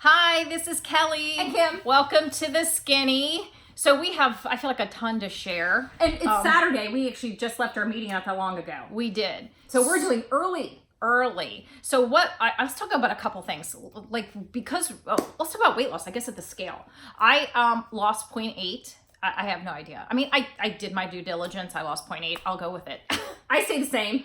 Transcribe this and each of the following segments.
Hi, this is Kelly. And Kim. Welcome to The Skinny. So we have, I feel like, a ton to share. And it's Saturday. We actually just left our meeting not that long ago. We did. So we're doing early. So what, I was talking about a couple things. Let's talk about weight loss, I guess, at the scale. I lost 0.8. I have no idea. I mean, I did my due diligence. I lost 0.8. I'll go with it. I stayed the same.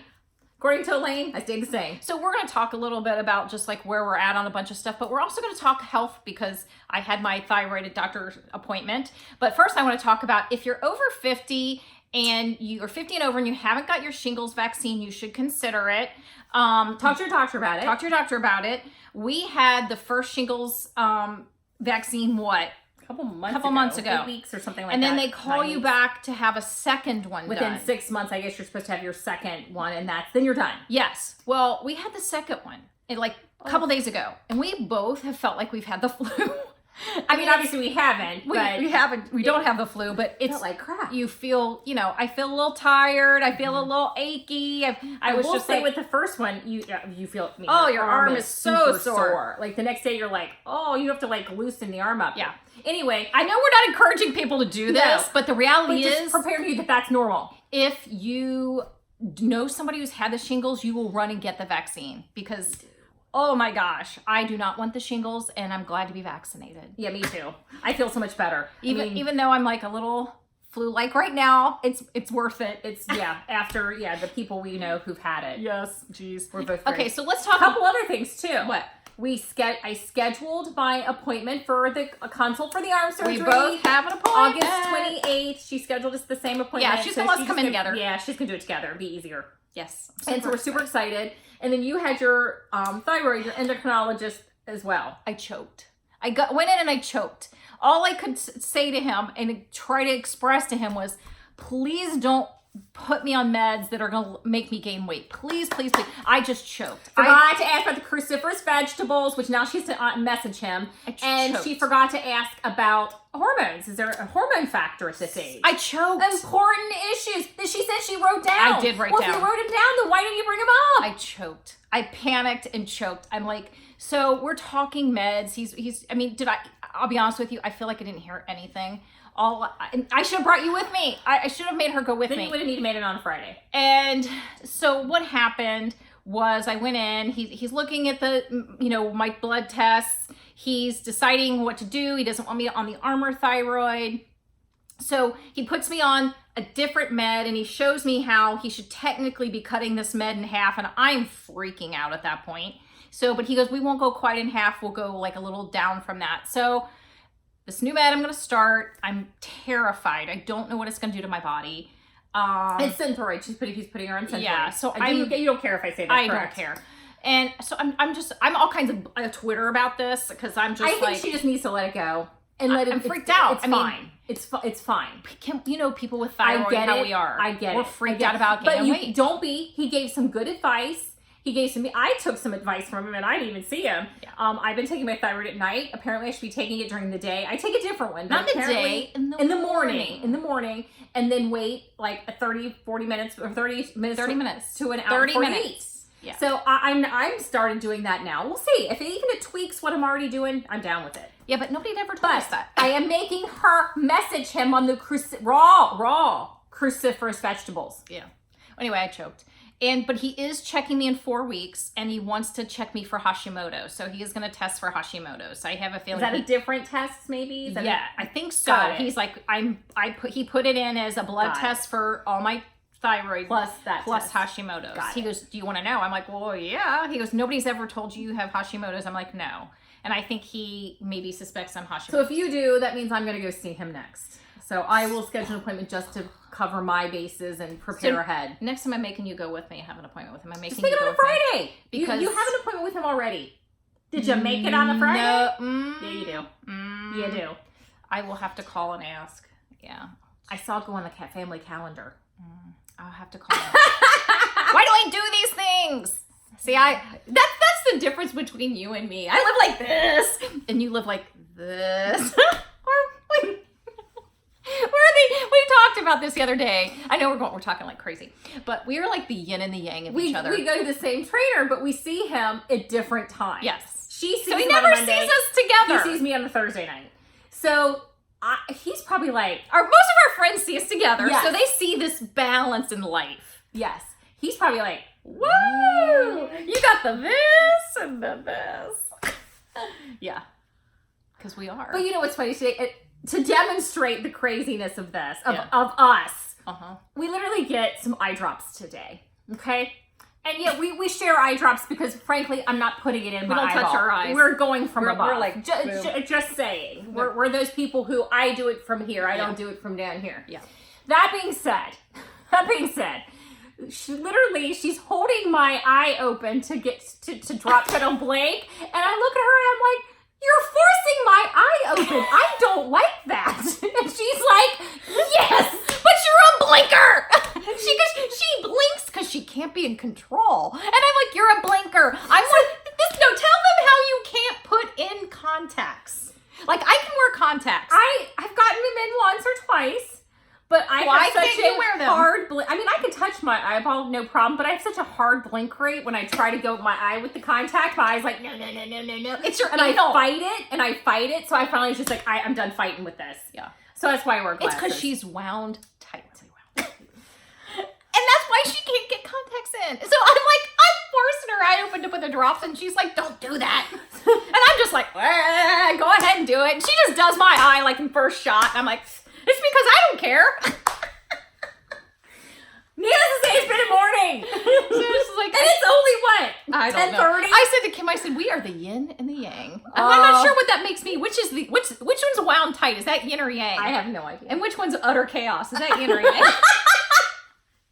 According to Elaine, I stayed the same. So we're going to talk a little bit about just like where we're at on a bunch of stuff, but we're also going to talk health because I had my thyroid doctor's appointment. But first I want to talk about if you're over 50 and you are 50 and over and you haven't got your shingles vaccine, you should consider it. Talk to your doctor about it. Talk to your doctor about it. We had the first shingles vaccine, A couple months ago. 8 weeks or something like that. And then they call you back to have a second one Within done. 6 months, I guess you're supposed to have your second one, and then you're done. Yes. Well, we had the second one a couple days ago, and we both have felt like we've had the flu. I mean, obviously we haven't. We don't have the flu, but it's felt like crap. You feel, I feel a little tired. I feel a little achy. I will say with the first one, you feel. Your arm is so sore. Like the next day, you're like, oh, you have to loosen the arm up. Yeah. Anyway, I know we're not encouraging people to do this, but the reality is, just prepare you that that's normal. If you know somebody who's had the shingles, you will run and get the vaccine because. Oh my gosh, I do not want the shingles and I'm glad to be vaccinated. Yeah, me too. I feel so much better. Even though I'm like a little flu-like right now, it's worth it. It's after the people we know who've had it. Yes, geez. We're both great. Okay, so let's talk a couple other things too. What? I scheduled my appointment for a consult for the arm surgery. We both have an appointment. August 28th. She scheduled us the same appointment. Yeah, she's gonna let us come in together. Yeah, she's gonna do it together. It'd be easier. Yes. And so we're super excited. And then you had your thyroid, your endocrinologist as well. I choked. Went in and I choked. All I could say to him and try to express to him was, please don't put me on meds that are going to make me gain weight. Please, please, please. I just choked. Forgot to ask about the cruciferous vegetables, which now she's to message him. And she forgot to ask about hormones. Is there a hormone factor at this age? I choked. Important issues that she said she wrote down. I did write down. Well, if you wrote them down, then why didn't you bring them up? I choked. I panicked and choked. I'm like, so we're talking meds. I'll be honest with you. I feel like I didn't hear anything. I should have brought you with me. I should have made her go with me. Then you would have needed to made it on a Friday. And so what happened was I went in, he's looking at my blood tests. He's deciding what to do. He doesn't want me on the Armour thyroid. So he puts me on a different med and he shows me how he should technically be cutting this med in half. And I'm freaking out at that point. But he goes, we won't go quite in half. We'll go a little down from that. So this new med I'm going to start. I'm terrified. I don't know what it's going to do to my body. It's Thyroid. He's putting her on Thyroid. Yeah. So you don't care if I say that. I correct? don't care. And so I'm all kinds of Twitter about this because I'm just I think she just needs to let it go and let it. I'm freaked out. It's fine. It's fine. People with thyroid, we are. I get it. We're freaked out about gaining weight. But don't be. He gave some good advice. I took some advice from him and I didn't even see him. Yeah. I've been taking my thyroid at night. Apparently I should be taking it during the day. I take a different one. Not the day, in the morning. In the morning. And then wait 40 minutes or 30 minutes to an hour. 30 minutes. Yeah. So I'm starting doing that now. We'll see. If it tweaks what I'm already doing, I'm down with it. Yeah, but nobody ever told us that. I am making her message him on the raw cruciferous vegetables. Yeah. Anyway, I choked. But he is checking me in 4 weeks, and he wants to check me for Hashimoto. So he is going to test for Hashimoto. So I have a feeling. Is that a different test, maybe? I think so. He's like, he put it in as a blood test for all my thyroid plus Hashimoto's. He goes, do you want to know? I'm like, well, yeah. He goes, nobody's ever told you have Hashimoto's. I'm like, no. And I think he maybe suspects I'm Hashimoto's. So if you do, that means I'm going to go see him next. So I will schedule an appointment just to cover my bases and prepare ahead. Next time I'm making you go with me, I have an appointment with him. I'm making just make you it on a Friday. Because you have an appointment with him already. Did you make it on a Friday? No. Yeah, you do. You do. I will have to call and ask. Yeah. I saw it go on the family calendar. I'll have to call him. Why do I do these things? See, that's the difference between you and me. I live like this, and you live like this. We talked about this the other day. I know we're talking like crazy, but we are like the yin and the yang of each other. We go to the same trainer, but we see him at different times. Yes. She sees so he him never on sees Monday. us together. together. He sees me on a Thursday night. So he's probably like... Most of our friends see us together, Yes. so they see this balance in life. Yes. He's probably like, Woo! You got the this and the this. Yeah. Because we are. but you know what's funny? To demonstrate the craziness of this, of us, Uh-huh. we literally get some eye drops today. Okay? And yet we share eye drops because, frankly, I'm not putting it in my don't touch eyeball. our eyes. We're going from above. We're like, just saying. We're those people who I do it from here. I don't do it from down here. Yeah. That being said, she's holding my eye open to get to drop it on blank, and I look at her and I'm like, "You're forcing my eye open. I don't like that." And she's like, "Yes, But you're a blinker! She blinks because she can't be in control. And I'm like, you're a blinker. I'm like, no, tell them how you can't put in contacts. Like, I can wear contacts. I've gotten them in once or twice, but I Why have such can't you wear them? hard blink. I mean, I can touch my eyeball, no problem, but I have such a hard blink rate when I try to go with my eye with the contact. My eye's like, no. It's your And anal. I fight it, so I finally was just like, I'm done fighting with this. Yeah. So that's why I wear It's glasses. because she's wound tight. And that's why she can't get contacts in. So I'm like, I'm forcing her eye open to put the drops, and she's like, don't do that. And I'm just like, go ahead and do it. And she just does my eye like in first shot. And I'm like, it's because I don't care. Needless to say, it's been a morning. So it's like, And it's only what? I don't know. 10:30? I said to Kim, I said, we are the yin and the yang. And I'm not sure what that makes me. Which one's wound tight? Is that yin or yang? I have no idea. And which one's utter chaos? Is that yin or yang?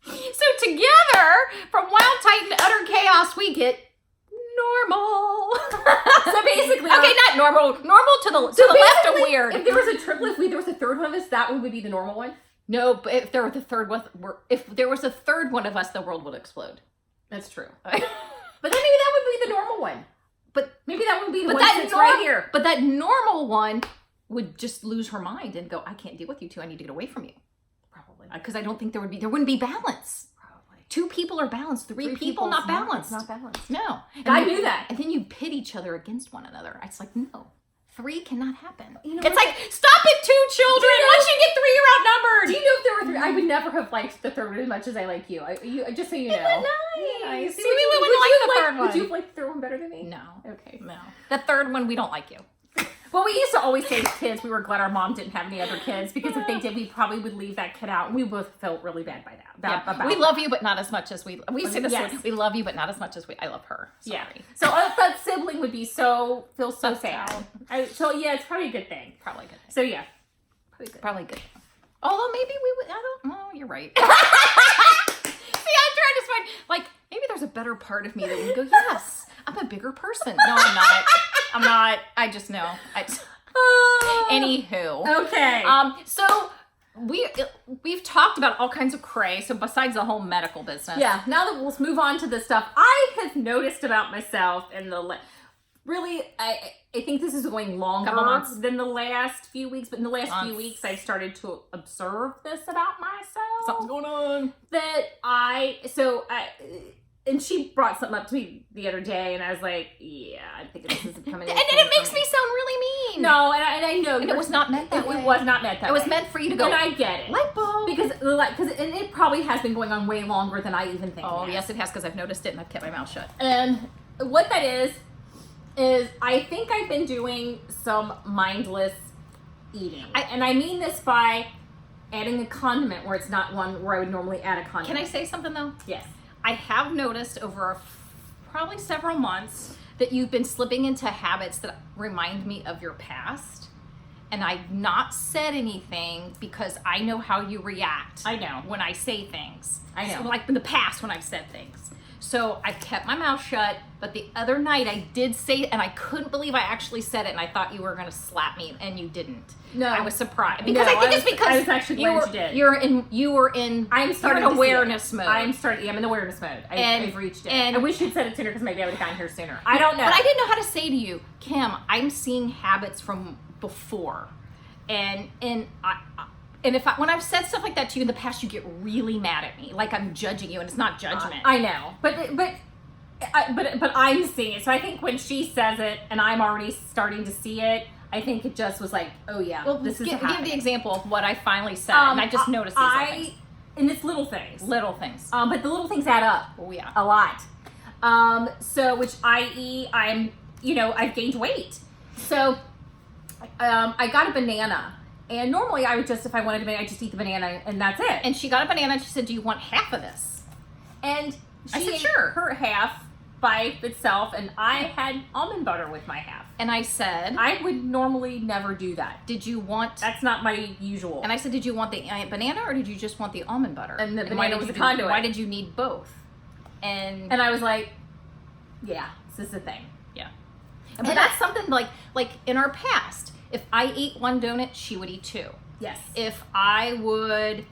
So together, from wound tight and utter chaos, we get normal. So basically, Okay, not normal. Normal to the left of weird. If there was a triplet, if there was a third one of us, that one would be the normal one. No, but if there was a third one of us, the world would explode. That's true. But then maybe that would be the normal one. But Maybe that would be the But one that that's right here. But that normal one would just lose her mind and go, I can't deal with you two. I need to get away from you. Probably. Because I don't think there wouldn't be balance. Probably. Two people are balanced. Three people not balanced. Not balanced. No. I knew that. And then you pit each other against one another. It's like, no. Three cannot happen. You know It's what? like, stop it, two children. Once you get three, you're outnumbered. Do you know if there were three? I would never have liked the third one as much as I like you. Just so you know. Nice. See, See, we wouldn't like the third one. Would you have liked the third one better than me? No. Okay. No. The third one, we don't like you. Well, we used to always say as kids, we were glad our mom didn't have any other kids because if they did, we probably would leave that kid out. And we both felt really bad by that. About we that. love you, but not as much as we say this. Yes. We love you, but not as much as I love her. Sorry. Yeah. So that sibling would be feel so Left sad. out. So yeah, it's probably a good thing. Probably good. So yeah, probably good. Probably good. Although maybe we would. I don't. Oh, you're right. See, I'm trying to find like maybe there's a better part of me that would go. Yes, I'm a bigger person. No, I'm not. I'm not. I just know. Anywho. Okay. So we've talked about all kinds of cray. So besides the whole medical business. Yeah. Now that we'll move on to the stuff I have noticed about myself in the really, I think this is going longer Couple months. than the last few weeks, but in the last few Months. weeks, I've started to observe this about myself. Something's going on. And she brought something up to me the other day, and I was like, yeah, I think this isn't coming in. And it makes me sound really mean. No, and I know. And it was not meant that way. It was not meant that It way. was meant for you to go. And I get it. Light bulb. Because it probably has been going on way longer than I even think. Oh, it has. yes, it has, because I've noticed it and I've kept my mouth shut. And what that is I think I've been doing some mindless eating. And I mean this by adding a condiment where it's not one where I would normally add a condiment. Can I say something, though? Yes. I have noticed over probably several months that you've been slipping into habits that remind me of your past. And I've not said anything because I know how you react. I know. When I say things. I know. So, like in the past when I've said things. So I kept my mouth shut, but the other night I did say it, and I couldn't believe I actually said it, and I thought you were going to slap me, and you didn't. No. I was surprised. Because No, I think I it's was- because I was actually glad you did. You were in I'm starting you're in to see awareness it. mode. I'm in awareness mode. I've reached it. and- I wish you'd said it sooner because maybe I would have gotten here sooner. I don't know. But I didn't know how to say to you, Kim, I'm seeing habits from before. And when I've said stuff like that to you in the past, you get really mad at me, like I'm judging you, and it's not judgment. I know, but but I'm seeing it. So I think when she says it and I'm already starting to see it, I think it just was like, oh yeah, Well, this is give happening. the example of what I finally said, and I just noticed these other things. And it's little things. Little things. But the little things add up. Oh yeah. A lot. So which i.e. I've gained weight. So I got a banana. And normally I would just, if I wanted a banana, I'd just eat the banana and that's it. And she got a banana and she said, do you want half of this? And I she said, ate sure. her half by itself, and I had almond butter with my half. And I said, I would normally never do that. did you want... That's not my usual. And I said, did you want the banana or did you just want the almond butter? And the why banana did was you the conduit. Why did you need both? And I was like, yeah, this is the thing. yeah. But that's something like in our past, if I ate one donut, she would eat two. Yes. If I would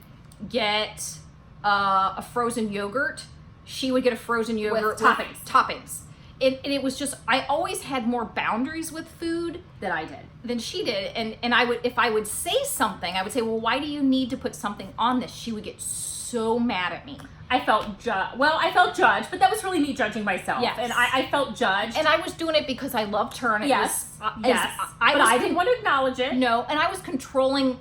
get a frozen yogurt, she would get a frozen yogurt With toppings. And it was just, I always had more boundaries with food That I did. than she did. And I would, if I would say something, I would say, well, why do you need to put something on this? She would get so mad at me. I felt judged, but that was really me judging myself. Yes. And I felt judged. And I was doing it because I loved her. And yes. it was, Yes. I But was I didn't want to acknowledge it. No, and I was controlling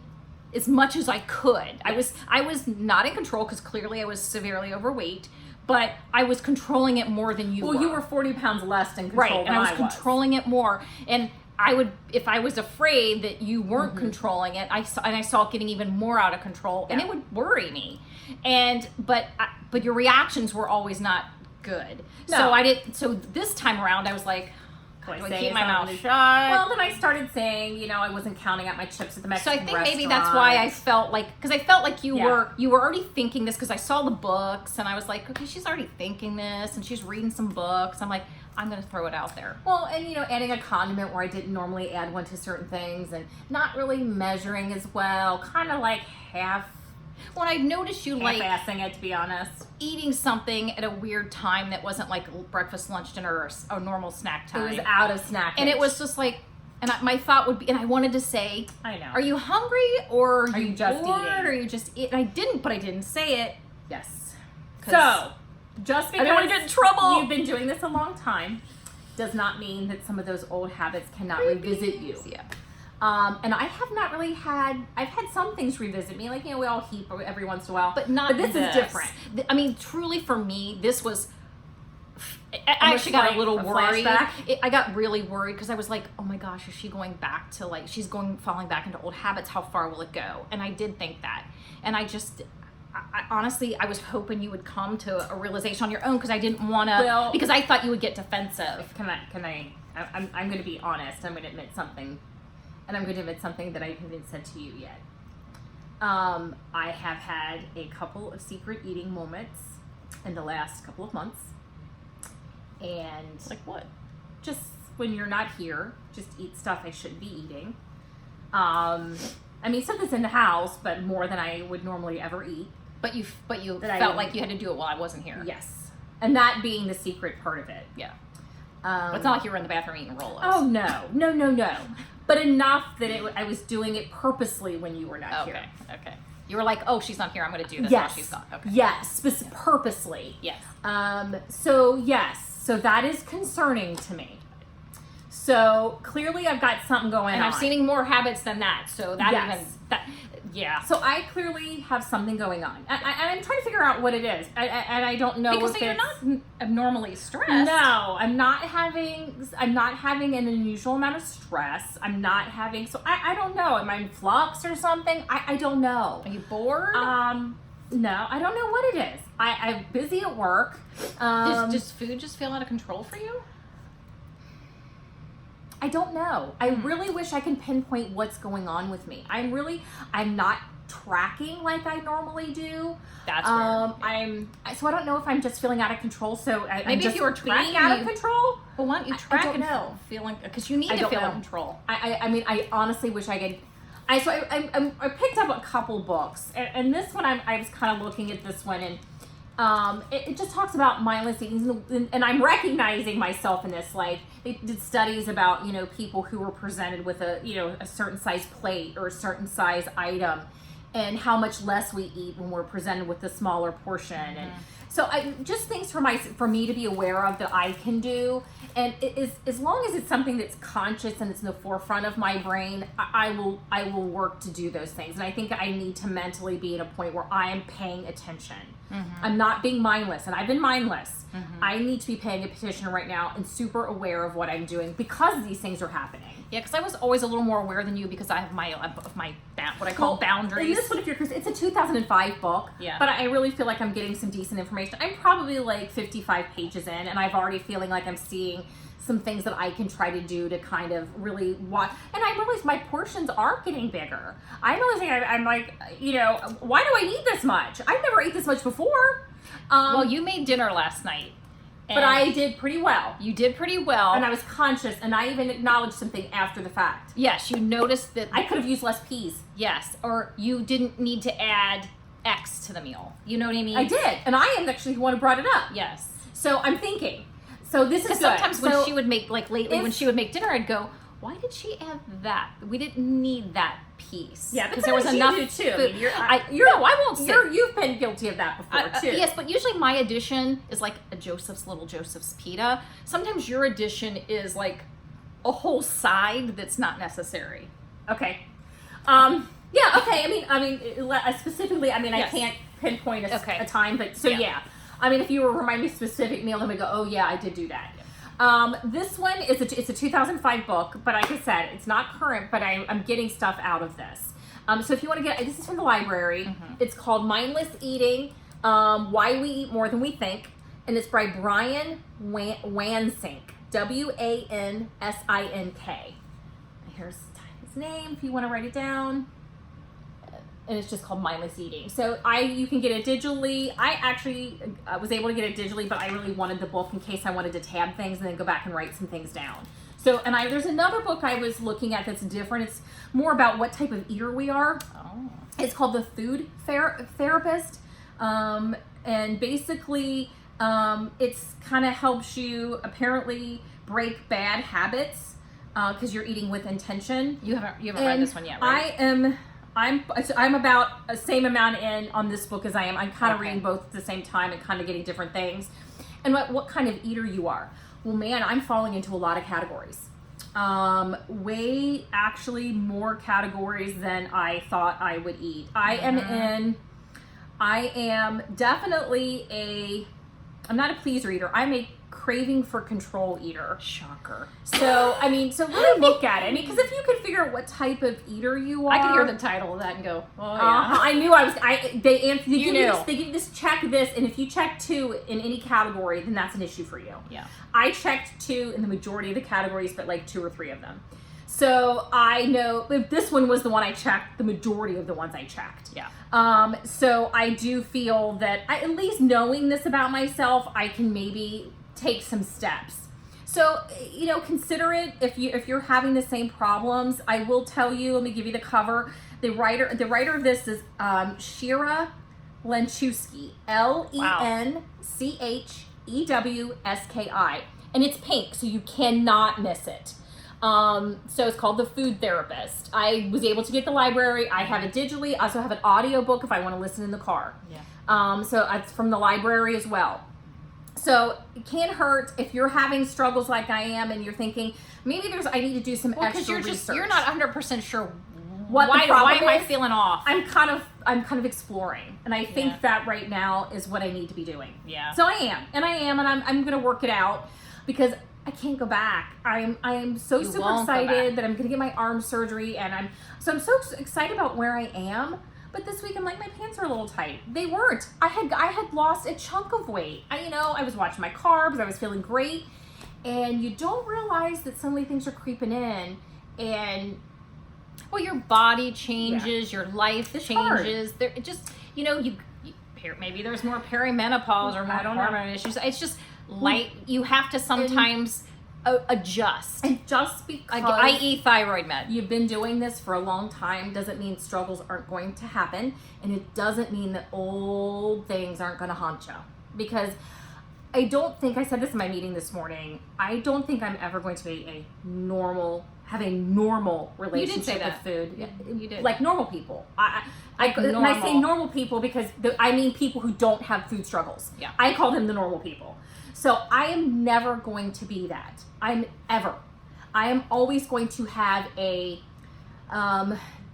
as much as I could. I was not in control because clearly I was severely overweight, but I was controlling it more than you were. Well, you were 40 pounds less in control right, than and I was controlling it more. And I would, if I was afraid that you weren't controlling it, I saw it getting even more out of control, and Yeah. it would worry me. But your reactions were always not good. No. So this time around, I was like, Do do I say keep my mouth something? shut? Well, then I started saying, I wasn't counting out my chips at the So Mexican I think maybe restaurant. that's why I felt like, because I felt like you Yeah. were already thinking this, because I saw the books and I was like, okay, she's already thinking this and she's reading some books. I'm like, I'm going to throw it out there. Well, and adding a condiment where I didn't normally add one to certain things, and not really measuring as well, kind of like When I noticed you like half-assing it, to be honest. eating something at a weird time that wasn't like breakfast, lunch, dinner, or a normal snack time. It was out of snacking. And it was just like, and my thought would be, and I wanted to say, I know. are you hungry or Are you just bored, eating? or are you just eating? I didn't, but I didn't say it. Yes. 'Cause So, just because I don't want to get in trouble. you've been doing this a long time does not mean that some of those old habits cannot revisit you. Yeah. And I have not really I've had some things revisit me, like, we all heap every once in a while. But not this is different. I mean, truly for me, this was, I Almost actually got like a little a worried. flashback? I got really worried because I was like, oh my gosh, is she going back to falling back into old habits? How far will it go? And I did think that. And I honestly, I was hoping you would come to a realization on your own, because I didn't want to, because I thought you would get defensive. I'm going to be honest. I'm going to admit something. And I'm going to admit something that I haven't said to you yet. I have had a couple of secret eating moments in the last couple of months. And Like what? just when you're not here, just eat stuff I shouldn't be eating. I mean, stuff that's in the house, but more than I would normally ever eat. But you That I felt didn't- like you had to do it while I wasn't here. Yes. And that being the secret part of it. Yeah. But it's not like you were in the bathroom eating Rolos. Oh, no. But enough that I was doing it purposely when you were not here. Okay. You were like, oh, she's not here. I'm going to do this Yes. while she's gone. Okay. Yes, purposely. Yes. So that is concerning to me. So clearly I've got something going And on. I've seen more habits than that. So that Yes. yeah. So I clearly have something going on. And I'm trying to figure out what it is. And I don't know Because if you're it's... not abnormally stressed. No, I'm not having an unusual amount of stress. I'm not having, so I don't know. Am I in flux or something? I don't know. Are you bored? No, I don't know what it is. I'm busy at work. Does food just feel out of control for you? I don't know. I really wish I can pinpoint what's going on with me. I'm not tracking like I normally do. That's weird. So I don't know if I'm just feeling out of control. So I'm Maybe just if you were being tracking, out of control. Well, why don't you track don't and know. feeling, because you need I to don't feel know. in control. I mean, I honestly wish I could. I picked up a couple books, and this one I was kind of looking at this one, and it just talks about mindless eating, and I'm recognizing myself in this. Like, they did studies about people who were presented with a certain size plate or a certain size item, and how much less we eat when we're presented with a smaller portion, So I just things for me to be aware of that I can do, and it is, as long as it's something that's conscious and it's in the forefront of my brain, I will work to do those things. And I think I need to mentally be at a point where I am paying attention. I'm not being mindless, and I've been mindless. I need to be paying attention right now and super aware of what I'm doing because these things are happening. Yeah, because I was always a little more aware than you because I have my what I call boundaries. And this one, if you're curious, it's a 2005 book. Yeah. But I really feel like I'm getting some decent information. I'm probably like 55 pages in, and I've already feeling like I'm seeing some things that I can try to do to kind of really watch. And I realize my portions are getting bigger. I'm realizing I'm like, why do I need this much? I've never ate this much before. Well, you made dinner last night. But I did pretty well. You did pretty well. And I was conscious, and I even acknowledged something after the fact. Yes, you noticed that. I could have used less peas. Yes, or you didn't need to add X to the meal. You know what I mean? I did, and I am actually the one who brought it up. Yes. So I'm thinking. So this is good. Sometimes when she would make, like lately, when she would make dinner, I'd go, why did she add that? We didn't need that piece. Yeah, because there was enough you do too. food. I mean, No, I won't say. You've been guilty of that before too. Yes, but usually my addition is like a Little Joseph's pita. Sometimes your addition is like a whole side that's not necessary. Okay. Yeah. Okay. I mean, specifically. I mean, Yes. I can't pinpoint Okay. a time, but so yeah. I mean, if you were to remind me specific meal, then we go, oh yeah, I did do that. This one is it's a 2005 book, but like I said, it's not current, but I'm getting stuff out of this. So if you want to get, this is from the library. It's called Mindless Eating, Why We Eat More Than We Think, and it's by Brian Wansink, Wansink. Here's his name if you want to write it down. And it's just called Mindless Eating. So you can get it digitally. I actually was able to get it digitally, but I really wanted the book in case I wanted to tab things and then go back and write some things down. So, and there's another book I was looking at that's different. It's more about what type of eater we are. Oh. It's called The Food Therapist. And basically, it's kind of helps you apparently break bad habits because you're eating with intention. You haven't read this one yet, right? I'm about the same amount in on this book as I am. I'm kind of Okay. reading both at the same time and kind of getting different things. And what kind of eater you are. Well, man, I'm falling into a lot of categories. Way actually more categories than I thought I would eat. I am definitely I'm not a pleaser eater. I'm a craving for control eater. Shocker. So, I mean, so really look at it. I mean, because if you could figure out what type of eater you are. I could hear the title of that and go, oh yeah. I knew I was, they answer, You knew. They give you this, check this, and if you check 2 in any category, then that's an issue for you. Yeah. I checked 2 in the majority of the categories, but like 2 or 3 of them. So I know, if this one was the one I checked, the majority of the ones I checked. Yeah. So I do feel that at least knowing this about myself, I can maybe take some steps. So, consider it if you're having the same problems. I will tell you, let me give you the cover. The writer of this is Shira Lenchewski, Lenchewski, and it's pink, so you cannot miss it. So it's called The Food Therapist. I was able to get the library. I have it digitally. I also have an audio book if I want to listen in the car. Yeah. So it's from the library as well. So it can't hurt if you're having struggles like I am and you're thinking, maybe I need to do some extra research. You're not 100% sure why am I feeling off? I'm kind of exploring, and I think that right now is what I need to be doing. Yeah. So I am, and I'm going to work it out because I can't go back. I am so super excited that I'm going to get my arm surgery, and I'm so excited about where I am. But this week I'm like, my pants are a little tight. They weren't. I had lost a chunk of weight. I was watching my carbs. I was feeling great, and you don't realize that suddenly things are creeping in, and well, your body changes, your life changes. There, it just maybe there's more perimenopause or more hormone issues. It's just you have to sometimes adjust. And just because i.e. thyroid med. You've been doing this for a long time doesn't mean struggles aren't going to happen, and it doesn't mean that old things aren't going to haunt you. Because I don't think, I said this in my meeting this morning, I don't think I'm ever going to be have a normal relationship say with that. food. You did. Like normal people. Like and I say normal. normal people because I mean people who don't have food struggles. Yeah. I call them the normal people. So I am never going to be that. I am always going to have a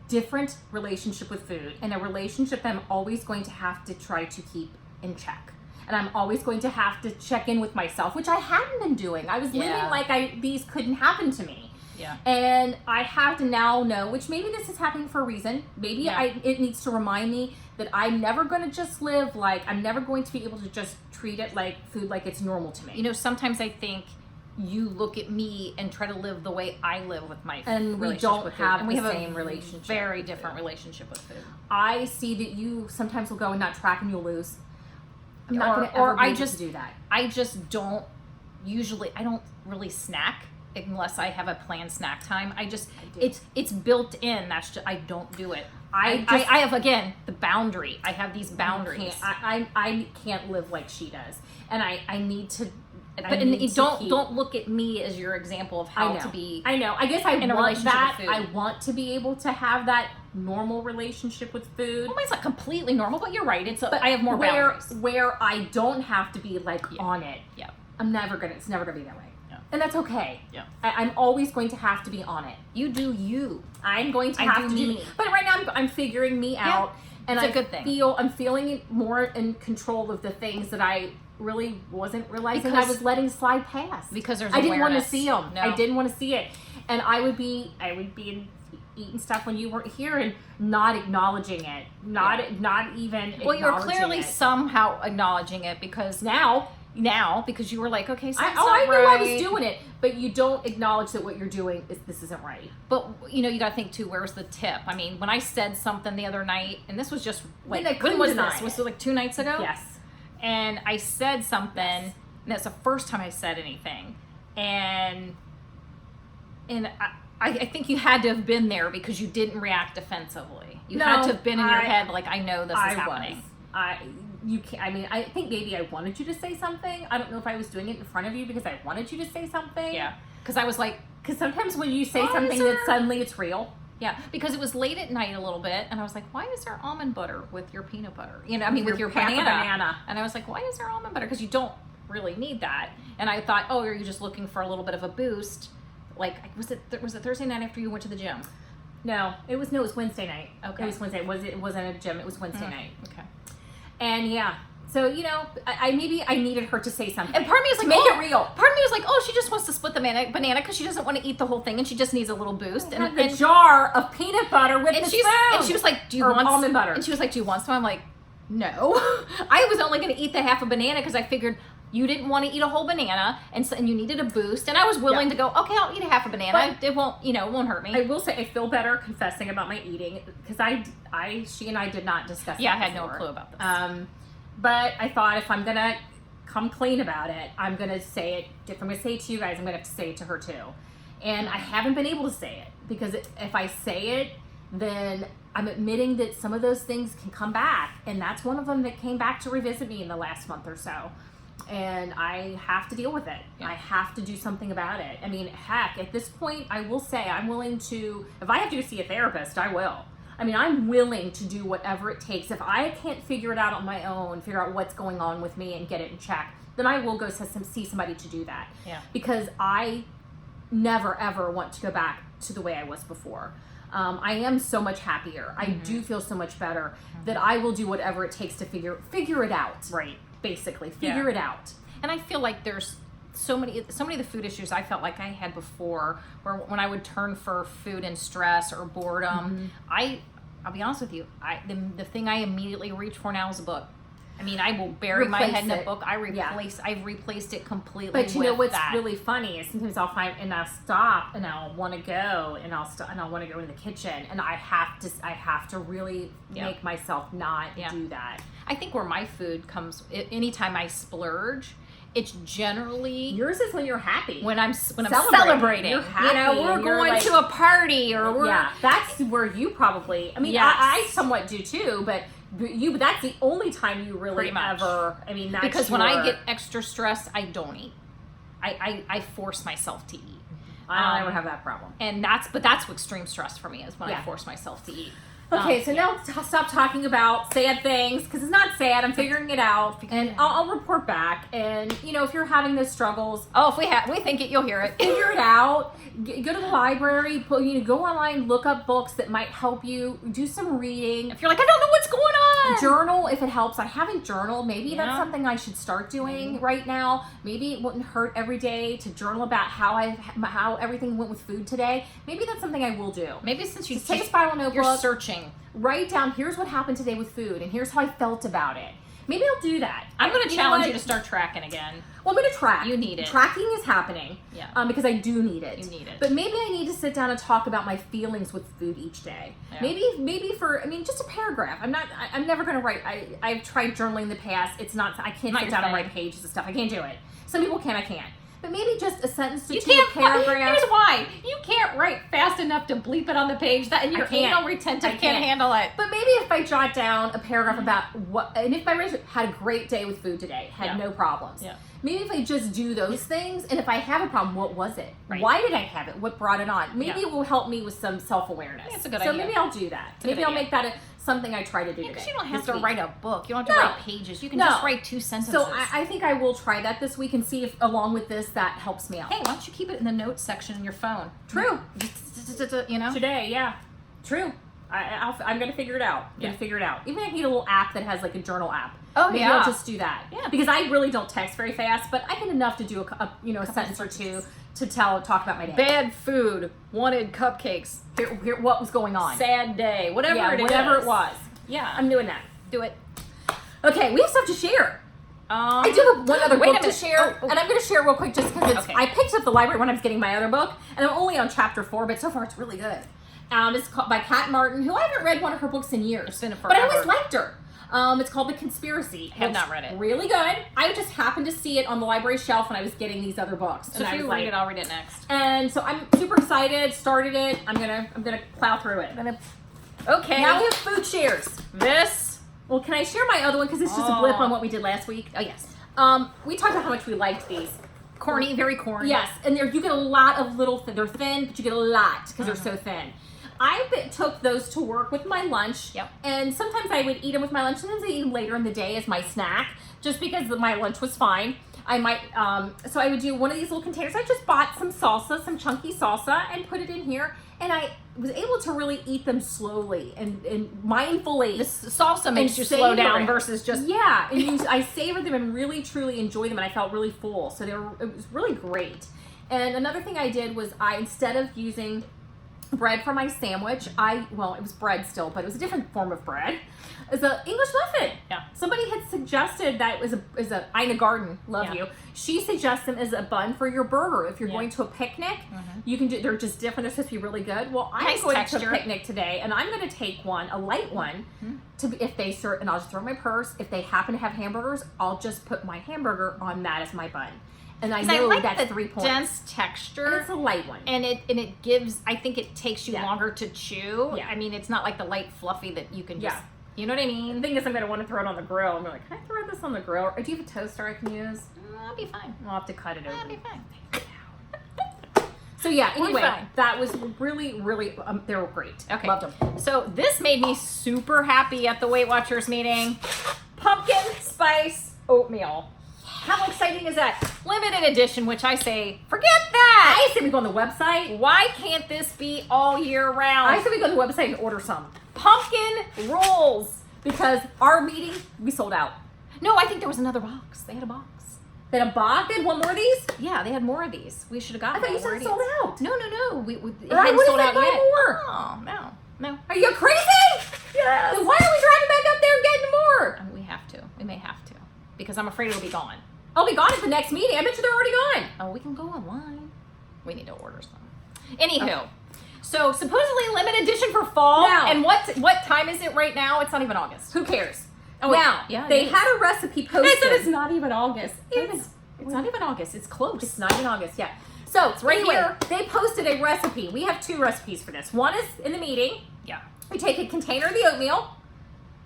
different relationship with food, and a relationship that I'm always going to have to try to keep in check. And I'm always going to have to check in with myself, which I hadn't been doing. I was living like these couldn't happen to me. Yeah. And I have to now know, which maybe this is happening for a reason. Maybe it needs to remind me that I'm never going to just live I'm never going to be able to just treat it like food like it's normal to me. You know, sometimes I think you look at me and try to live the way I live with my and we relationship don't with food. have And we the have same a relationship. very different relationship with food. I see that you sometimes will go and not track and you'll lose. I'm not Or- going to or ever be I able just- to do that. I just don't I don't really snack unless I have a planned snack time. do. It's built in. That's just, I don't do it. I I have, again, the boundary. I have these boundaries. I can't live like she does, and I need to. Don't look at me as your example of how to be. I know. I guess I in a want relationship that. with food. I want to be able to have that normal relationship with food. Well, mine's not completely normal, but you're right. I have more boundaries. Where I don't have to be on it. Yeah. It's never gonna be that way. Yeah. And that's okay. Yeah. I'm always going to have to be on it. You do you. I'm going to I have do to me. But right now I'm figuring me out, and it's a good thing. I'm feeling more in control of the things that I really wasn't realizing Because- I was letting slide past. Because there's I didn't want to awareness. see them. No. I didn't want to see it, and I would be eating stuff when you weren't here and not acknowledging it, not even. Well, you were acknowledging clearly it. somehow acknowledging it because now because you were like, okay, so I knew I was doing it, but you don't acknowledge that what you're doing this isn't right. But you know, you got to think too. Where's the tip? I mean, when I said something the other night, and this was just like, And I when couldn't was deny this? Was it. it like 2 nights ago? Yes. And I said something, and that's the first time I said anything, and I think you had to have been there because you didn't react defensively. You had to have been in your head like, I know this is happening. You can't. I mean, I think maybe I wanted you to say something. I don't know if I was doing it in front of you because I wanted you to say something. Yeah, because I was like, Because sometimes when you say Why something is there- that suddenly it's real. yeah, because it was late at night a little bit, and I was like, why is there almond butter with your peanut butter? You know, I mean, with your half a banana. And I was like, why is there almond butter? Because you don't really need that. And I thought, oh, are you just looking for a little bit of a boost? Like, was it Thursday night after you went to the gym? No, it was Wednesday night. Okay. It was Wednesday. It wasn't a gym. It was Wednesday night. Okay. And yeah. So, I maybe I needed her to say something. And part of me was like, make oh, it real. Part of me was like, oh, she just wants to split the banana because she doesn't want to eat the whole thing and she just needs a little boost. And the jar of peanut butter with the spoon. And she was like, do you Or want almond butter. And she was like, do you want some? I'm like, no. I was only going to eat the half a banana because I figured you didn't want to eat a whole banana and you needed a boost. And I was willing to go, okay, I'll eat a half a banana. It won't, it won't hurt me. I will say I feel better confessing about my eating because she and I did not discuss. Yeah, that I had no before. clue about this. But I thought if I'm gonna come clean about it, I'm gonna say it. If I'm gonna say it to you guys, I'm gonna have to say it to her too. And I haven't been able to say it because if I say it, then I'm admitting that some of those things can come back, and that's one of them that came back to revisit me in the last month or so. And I have to deal with it. Yeah. I have to do something about it. I mean, heck, at this point, I will say I'm willing to. If I have to go see a therapist, I will. I mean, I'm willing to do whatever it takes. If I can't figure it out on my own, figure out what's going on with me and get it in check, then I will go see somebody to do that. Yeah. Because I never, ever want to go back to the way I was before. I am so much happier. I do feel so much better that I will do whatever it takes to figure it out. Right. Basically, figure it out. And I feel like there's so many of the food issues I felt like I had before, where when I would turn for food and stress or boredom, I'll be honest with you, the thing I immediately reach for now is a book. I mean, I will bury my head in a book. I've replaced it completely. But you know with what's that. really funny is sometimes I'll find and I'll stop and I'll want to go and I'll want to go in the kitchen and I have to really make myself not do that. I think where my food comes, anytime I splurge, it's generally Yours is when you're happy. when I'm Celebrating. celebrating. You're happy we're and you're going like- to a party or we're that's where you probably. I mean, Yes. I somewhat do too, but but that's the only time you really Pretty much. ever. I mean, that's Because when I get extra stressed, I don't eat. I force myself to eat. I don't ever have that problem. And that's what extreme stress for me is when I Yeah. force myself to eat. Okay, so now stop talking about sad things, because it's not sad. I'm figuring it out, and I'll report back. And you know, if you're having those struggles, Oh, if we think it, you'll hear it. figure it out. Go to the library. Go online. Look up books that might help you. Do some reading. If you're like, I don't know what's going on. Journal if it helps. I haven't journaled. Maybe Yeah. that's something I should start doing right now. Maybe it wouldn't hurt every day to journal about how everything went with food today. Maybe that's something I will do. Maybe since you Just take a spiral notebook. you're searching. Write down, here's what happened today with food, and here's how I felt about it. Maybe I'll do that. I'm going to You know challenge what? you to start tracking again. Well, I'm going to track. You need it. Tracking is happening. Yeah. Because I do need it. You need it. But maybe I need to sit down and talk about my feelings with food each day. Yeah. Maybe just a paragraph. I'm never going to write. I've tried journaling in the past. It's not, I can't Not sit your down and thing. write pages of stuff. I can't do it. Some people can, I can't. But maybe just a sentence to You two, a can't. paragraph. Here's why. You can't write fast enough to bleep it on the page. That and your can't. anal retentive I can't can't. handle it. But maybe if I jot down a paragraph about and if my race had a great day with food today, had Yeah. no problems. Yeah. Maybe if I just do those things, and if I have a problem, what was it? Right. Why did I have it? What brought it on? Maybe Yeah. it will help me with some self-awareness. That's a good so idea. maybe I'll do that. a Maybe good I'll idea. make that something I try to do today. Because you don't have this to week. write a book. You don't have to No. write pages. You can No. just write 2 sentences. So I think I will try that this week and see if, along with this, that helps me out. Hey, why don't you keep it in the notes section in your phone? True. You know? Today, yeah. True. I'm going to figure it out. Yeah. Even I need a little app that has like a journal app. Oh, Maybe yeah. I'll just do that. Yeah. Because I really don't text very fast, but I get enough to do a sentence or two to talk about my day. Bad food. Wanted cupcakes. Here, what was going on? Sad day. Whatever Yeah, it is. whatever it was. Yeah. I'm doing that. Do it. Okay, we have stuff to share. I do have one other wait a book to minute. share, Oh. and I'm going to share real quick just because Okay. I picked up the library when I was getting my other book, and I'm only on chapter 4, but so far it's really good. It's called by Kat Martin, who I haven't read one of her books in years. It's been but I always forever. liked her. It's called The Conspiracy. Have It's not read it. Really good. I just happened to see it on the library shelf when I was getting these other books. So and if I you was read like, it, I'll read it next. and so I'm super excited. Started it. I'm gonna plow through it. Okay. Now we have food shares. This. Well, can I share my other one because it's just a blip on what we did last week? Oh, yes. We talked about how much we liked these. Corny, very corny. Yes, and you get a lot of little. They're thin, but you get a lot because they're Uh-huh. so thin. I took those to work with my lunch. Yep. And sometimes I would eat them with my lunch. Sometimes I eat them later in the day as my snack, just because my lunch was fine. I might. So I would do one of these little containers. I just bought some salsa, some chunky salsa, and put it in here. And I was able to really eat them slowly and mindfully. This salsa makes And you slow savor down it. versus just. Yeah, and I savored them and really truly enjoyed them, and I felt really full. So it was really great. And another thing I did was instead of using bread for my sandwich, it was bread still, but it was a different form of bread. It's an English muffin. Yeah. Somebody had suggested that it was a Ina Garden, love Yeah. you. She suggests them as a bun for your burger. If you're Yeah. going to a picnic, Mhm. you can do. They're just different. They're supposed to be really good. Well, I'm Nice going texture. to a picnic today, and I'm going to take one, a light one, if they serve, and I'll just throw it in my purse. If they happen to have hamburgers, I'll just put my hamburger on that as my bun. And I 'Cause know like that's the 3 points. dense And texture. it's a light one. And it gives. I think it takes you Yeah. longer to chew. Yeah. I mean, it's not like the light fluffy that you can just. Yeah. You know what I The mean? thing is, I'm going to want to throw it on the grill. I'm like, can I throw this on the grill? Or do you have a toaster I can use? I'll be fine. I'll have to cut it I'll be open. fine. So yeah, We're anyway, fine. that was really, really, they were great. Okay. Loved them. So this made me super happy at the Weight Watchers meeting. Pumpkin spice oatmeal. How exciting is that? Limited edition, which I say, forget that. I say we go on the website. Why can't this be all year round? I say we go on the website and order some. Pumpkin rolls. Because our meeting, we sold out. No, I think there was another box. They had a box. They had a box? They had one more of these? Yeah, they had more of these. We should have gotten I thought you more said of it sold these. out. No. We it Right, hadn't what sold is out that, buy yet. more? Oh, no. Are you crazy? Yes. Then why are we driving back up there and getting more? We have to. We may have to. Because I'm afraid it'll be gone. I'll be gone at the next meeting. I bet you they're already gone. Oh, we can go online. We need to order some. Anywho, so supposedly limited edition for fall. Now. And what time is it right now? It's not even August. Who cares? Oh, now, yeah, it they is. had a recipe posted. I said it's not even August. It's not even August. It's close. It's not in August, yeah. So, It's right anyway, here. they posted a recipe. We have 2 recipes for this. One is in the meeting. Yeah. We take a container of the oatmeal,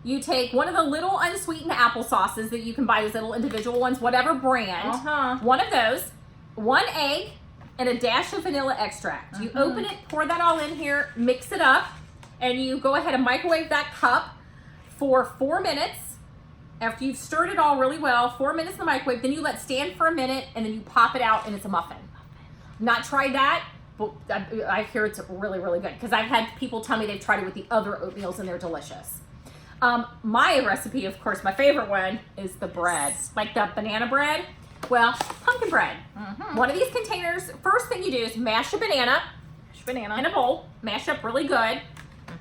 You take one of the little unsweetened apple sauces that you can buy, those little individual ones, whatever brand. One of those, 1 egg, and a dash of vanilla extract. You open it, pour that all in here, mix it up, and you go ahead and microwave that cup for 4 minutes. After you've stirred it all really well, 4 minutes in the microwave, then you let stand for a minute, and then you pop it out, and it's a muffin. Not tried that, but I hear it's really, really good, because I've had people tell me they've tried it with the other oatmeals, and they're delicious. My recipe, of course, my favorite one is the bread. Like the banana bread. Well, pumpkin bread. One of these containers, first thing you do is mash a banana. In a bowl. Mash up really good.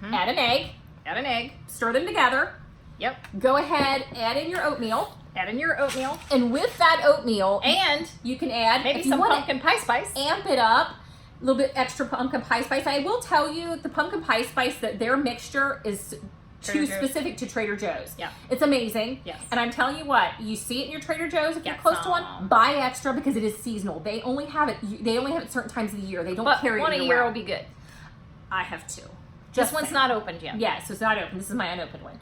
Add an egg. Stir them together. Yep. Go ahead, add in your oatmeal. And with that oatmeal, and you can add maybe some pumpkin pie spice. Amp it up. A little bit extra pumpkin pie spice. I will tell you, the pumpkin pie spice, that their mixture is too specific to Trader Joe's. Yeah. It's amazing. Yes. And I'm telling you what, you see it in your Trader Joe's, if you're close to one, buy extra, because it is seasonal. They only have it certain times of the year. They don't carry it one a year will be good. I have 2. This one's not opened yet. Yeah, so it's not open. This is my unopened one.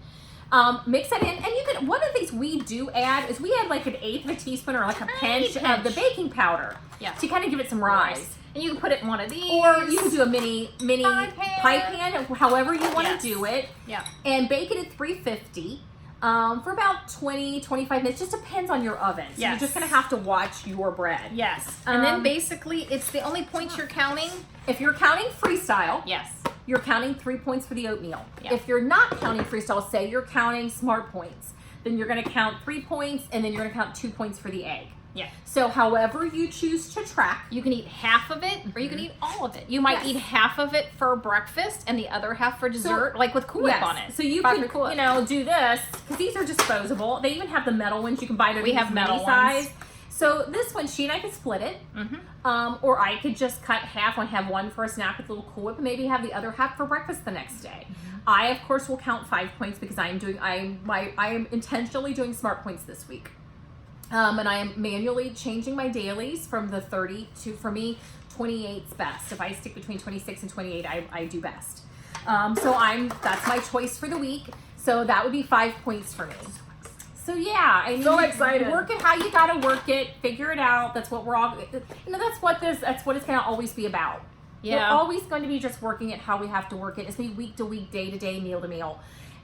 Mix it in, and you can. One of the things we do add is we add like 1/8 of a teaspoon or like a pinch of the baking powder. Yeah. To kind of give it some rise. And you can put it in one of these. Or you can do a mini pie pan, however you want to do it. Yeah. And bake it at 350 for about 20-25 minutes. Just depends on your oven. So you're just going to have to watch your bread. Yes. And then basically, it's the only points you're counting. If you're counting freestyle, yes, you're counting 3 points for the oatmeal. Yeah. If you're not counting freestyle, say you're counting smart points, then you're going to count 3 points, and then you're going to count 2 points for the egg. Yeah. So however you choose to track. You can eat half of it, or you can eat all of it. You might eat half of it for breakfast and the other half for dessert, like with Kool-Aid on it. So you can, do this, because these are disposable. They even have the metal ones you can buy. We have metal size. ones. So this one, she and I could split it, or I could just cut half and have one for a snack with a little Cool Whip, and maybe have the other half for breakfast the next day. I, of course, will count 5 points, because I am intentionally doing smart points this week. And I am manually changing my dailies from the 30 to, for me, 28's best. If I stick between 26 and 28, I do best. That's my choice for the week. So that would be 5 points for me. So yeah, I mean, so excited. Work it how you gotta work it. Figure it out. That's what we're all. That's what it's gonna always be about. Yeah. We're always going to be just working it how we have to work it. It's gonna be week to week, day to day, meal to meal,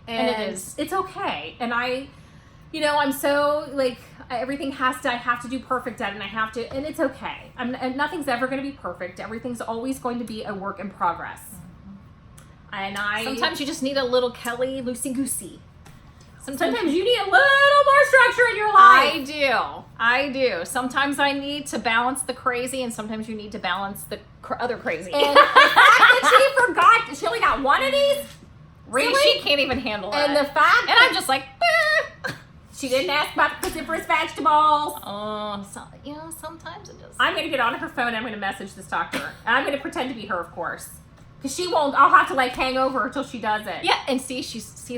and it is. It's okay. And I'm so like everything I have to do perfect at, and it's okay. And nothing's ever going to be perfect. Everything's always going to be a work in progress. And sometimes you just need a little Kelly loosey goosey. Sometimes you need a little more structure in your life. I do. Sometimes I need to balance the crazy, and sometimes you need to balance the other crazy. And the fact that she forgot, she only got one of these. Really? She can't even handle it. And the fact that I'm just like, she didn't ask about the cruciferous vegetables. Oh, sometimes it just. I'm going to get on her phone and I'm going to message this doctor. And I'm going to pretend to be her, of course. Because she won't, I'll have to hang over until she does it. Yeah, and see,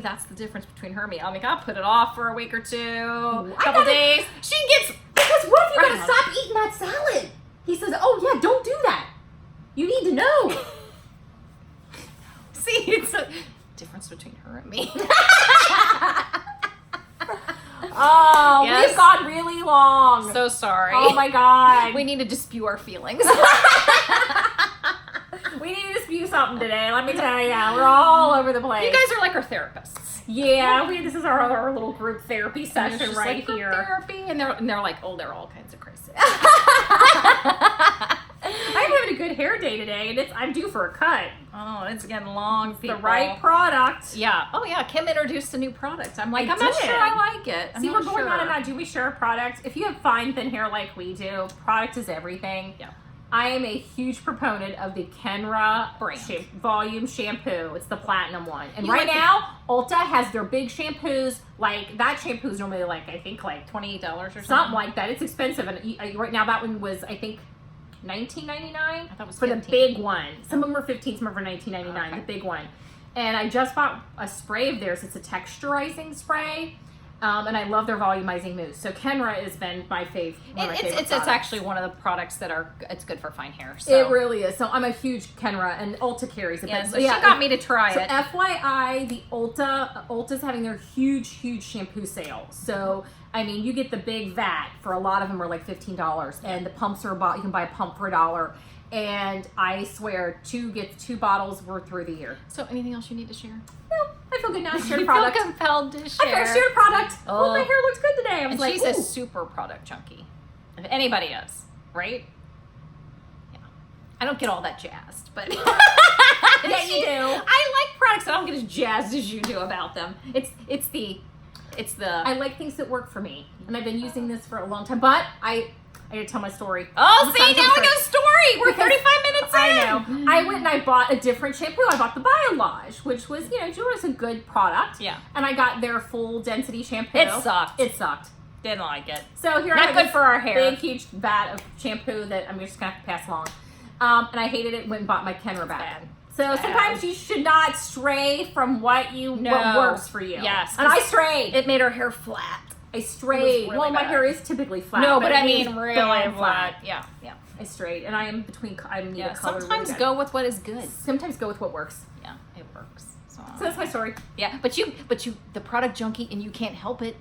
that's the difference between her and me. I'll put it off for a week or two, a couple days. She gets. Because what if you got to stop eating that salad? He says, oh yeah, don't do that. You need to know. See, it's a difference between her and me. Oh, yes. We've gone really long. So sorry. Oh my God. We need to spew our feelings. We need to spew something today. Let me tell you, we're all over the place. You guys are like our therapists. Yeah, this is our little group therapy session right here. Therapy, and they're like, oh, they're all kinds of crazy. I'm having a good hair day today, and I'm due for a cut. Oh, it's getting long. The right product. Yeah. Oh, yeah. Kim introduced a new product. I'm like, I'm not sure I like it. See, we're going on and on. Do we share a product? If you have fine, thin hair like we do, product is everything. Yeah. I am a huge proponent of the Kenra brand volume shampoo. It's the platinum one. And right now, Ulta has their big shampoos. Like, that shampoo is normally I think $28 or something. Something like that. It's expensive. And right now, that one was, I think, $19.99. I thought it was for $15. The big one. Some of them are $15, some of them are $19.99. Okay. The big one. And I just bought a spray of theirs. It's a texturizing spray. And I love their volumizing mousse. So Kenra has been my favorite. It's actually one of the products that it's good for fine hair. So. It really is. So I'm a huge Kenra, and Ulta carries it. Yeah, so she got me to try it. FYI, the Ulta's having their huge shampoo sale. So I mean, you get the big vat for a lot of them are like $15, and the pumps are about you can buy a pump for $1. And I swear, 2 gets 2 bottles worth through the year. So anything else you need to share? No, I feel good now. I shared a You product. feel compelled to share. I shared a product. Oh. My hair looks good today. I was And like, she's ooh. a super product junkie. If anybody is, right? Yeah. I don't get all that jazzed, but Yeah, you do. I like products. I don't get as jazzed as you do about them. It's the. I like things that work for me, and I've been using this for a long time. But I gotta tell my story. Oh, see, now we got a story. We're 35 minutes in. I know. I went and I bought a different shampoo. I bought the Biolage, which was, Julia's a good product. Yeah. And I got their full density shampoo. It sucked. It sucked. Didn't like it. So here Not I have good this for our hair. big, huge vat of shampoo that I'm just gonna have to pass along. And I hated it. Went and bought my Kenra back. Bad. So sometimes you should not stray from what works for you. Yes. And I strayed. It made her hair flat. I strayed. really well, my bad. hair is typically flat. No, but I it mean is really bad flat. Yeah. I strayed, and I am between. I need Yeah. a color. Sometimes really go with what is good. Sometimes go with what works. Yeah, it works. So that's my story. Yeah, but you, the product junkie, and you can't help it.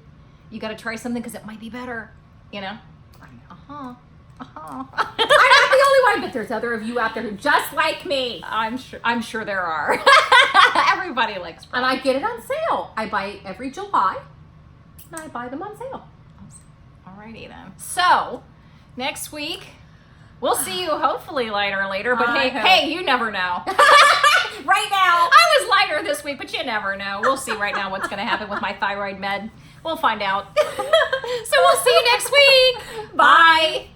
You got to try something because it might be better. I'm not the only one, but there's other of you out there who just like me. I'm sure there are. Everybody likes products. And I get it on sale. I buy it every July, and I buy them on sale. Alrighty then. So next week we'll see you hopefully lighter later. But hey, you never know. Right now, I was lighter this week, but you never know. We'll see right now what's going to happen with my thyroid med. We'll find out. So we'll see you next week. Bye.